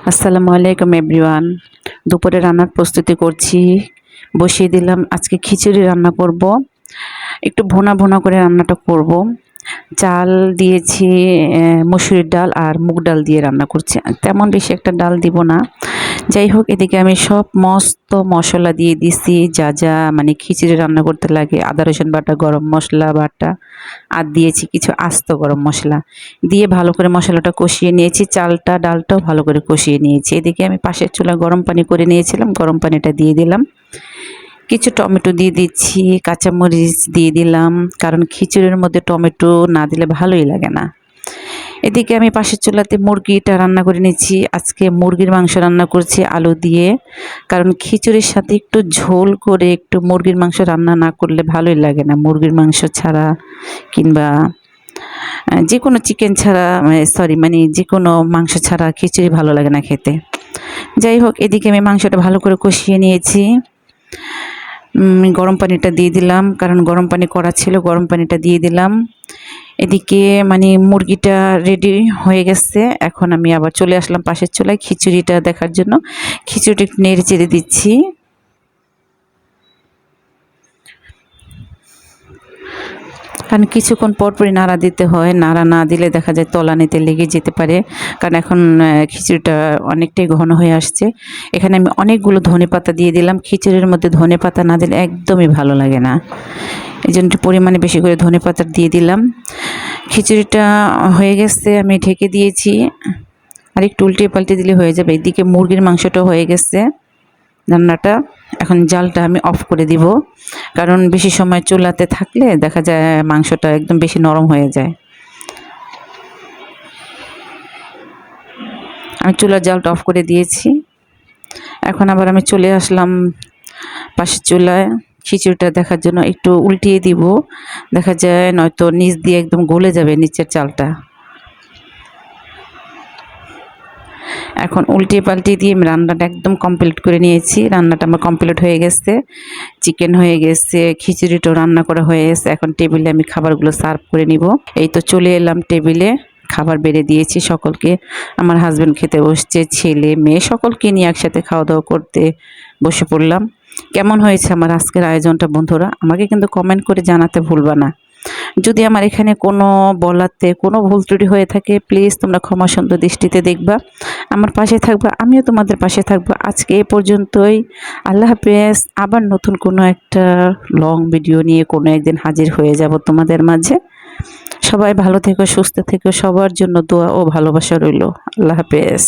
আসসালামু আলাইকুম এভরিওয়ান। দুপুরে রান্নার প্রস্তুতি করছি। বসিয়ে দিলাম, আজকে খিচুড়ি রান্না করব। একটু ভুনা ভুনা করে রান্নাটা করব। চাল দিয়েছি, মসুরির ডাল আর মুগ ডাল দিয়ে রান্না করছি। তেমন বেশি একটা ডাল দিব না। যাই হোক, এদিকে আমি সব মস্ত মশলা দিয়ে দিছি, যা যা মানে খিচুড়ি রান্না করতে লাগে। আদা রসুন বাটা, গরম মশলা বাটা, আর দিয়েছি কিছু আস্ত গরম মশলা দিয়ে ভালো করে মশলাটা কষিয়ে নিয়েছি। চালটা ডালটাও ভালো করে কষিয়ে নিয়েছি। এদিকে আমি পাশের চুলায় গরম পানি করে নিয়েছিলাম, গরম পানিটা দিয়ে দিলাম। কিছু টমেটো দিয়ে দিচ্ছি, কাঁচামরিচ দিয়ে দিলাম, কারণ খিচুড়ির মধ্যে টমেটো না দিলে ভালোই লাগে না। এদিকে আমি পাশের চুলাতে মুরগিটা রান্না করে নিচ্ছি। আজকে মুরগির মাংস রান্না করছি আলু দিয়ে, কারণ খিচুড়ির সাথে একটু ঝোল করে একটু মুরগির মাংস রান্না না করলে ভালোই লাগে না। মুরগির মাংস ছাড়া কিংবা যে কোনো চিকেন ছাড়া, মানে যে কোনো মাংস ছাড়া খিচুড়ি ভালো লাগে না খেতে। যাই হোক, এদিকে আমি মাংসটা ভালো করে কষিয়ে নিয়েছি। গরম পানিটা দিয়ে দিলাম, কারণ গরম পানি করা ছিল, গরম পানিটা দিয়ে দিলাম। এদিকে মানে মুরগিটা রেডি হয়ে গেছে। এখন আমি আবার চলে আসলাম পাশের চুলায় খিচুড়িটা দেখার জন্য। খিচুড়িটা একটু নেড়ে চেড়ে দিচ্ছি। কারণ কিছুক্ষণ পরপরই নাড়া দিতে হয়, নাড়া না দিলে দেখা যায় তলানিতে লেগে যেতে পারে। কারণ এখন খিচুড়িটা অনেকটাই ঘন হয়ে আসছে। এখানে আমি অনেকগুলো ধনেপাতা দিয়ে দিলাম। খিচুড়ির মধ্যে ধনেপাতা না দিলে একদমই ভালো লাগে না, এই জন্য পরিমাণে বেশি করে ধনেপাতা দিয়ে দিলাম। খিচুড়িটা হয়ে গেছে, আমি ঢেকে দিয়েছি। আর একটু উল্টিয়ে পাল্টে দিলে হয়ে যাবে। এদিকে মুরগির মাংসটাও হয়ে গেছে রান্নাটা। এখন জালটা আমি অফ করে দিব, কারণ বেশি সময় চুলাতে থাকলে দেখা যায় মাংসটা একদম বেশি নরম হয়ে যায়। আমি চুলার জালটা অফ করে দিয়েছি। এখন আবার আমি চলে আসলাম পাশের চুলায় খিচুড়িটা দেখার জন্য। একটু উল্টিয়ে দিব, দেখা যায় নয়তো নিচ দিয়ে একদম গলে যাবে নিচের চালটা। এখন উল্টিয়ে পাল্টিয়ে দিয়ে আমি রান্নাটা একদম কমপ্লিট করে নিয়েছি। রান্নাটা আমার কমপ্লিট হয়ে গেছে। চিকেন হয়ে গেছে, খিচুড়িটাও রান্না করা হয়ে গেছে। এখন টেবিলে আমি খাবারগুলো সার্ভ করে নিব। এই তো চলে এলাম টেবিলে, খাবার বেড়ে দিয়েছি সকলকে। আমার হাজব্যান্ড খেতে বসছে, ছেলে মেয়ে সকলকে নিয়ে একসাথে খাওয়া দাওয়া করতে বসে পড়লাম। কেমন হয়েছে আমার আজকের আয়োজনটা বন্ধুরা? আমাকে কিন্তু কমেন্ট করে জানাতে ভুলবা না। যদি আমার এখানে কোনো বলাতে কোনো ভুল ত্রুটি হয়ে থাকে, প্লিজ তোমরা ক্ষমা সুন্দর দৃষ্টিতে দেখবা, আমার পাশে থাকবা, আমিও তোমাদের পাশে থাকবো। আজকে এ পর্যন্তই। আল্লাহ হাফেজ। আবার নতুন কোনো একটা লং ভিডিও নিয়ে কোনো একদিন হাজির হয়ে যাব তোমাদের মাঝে। সবাই ভালো থেকো, সুস্থ থেকো, সবার জন্য দোয়া ও ভালোবাসা রইল। আল্লাহ হাফেজ।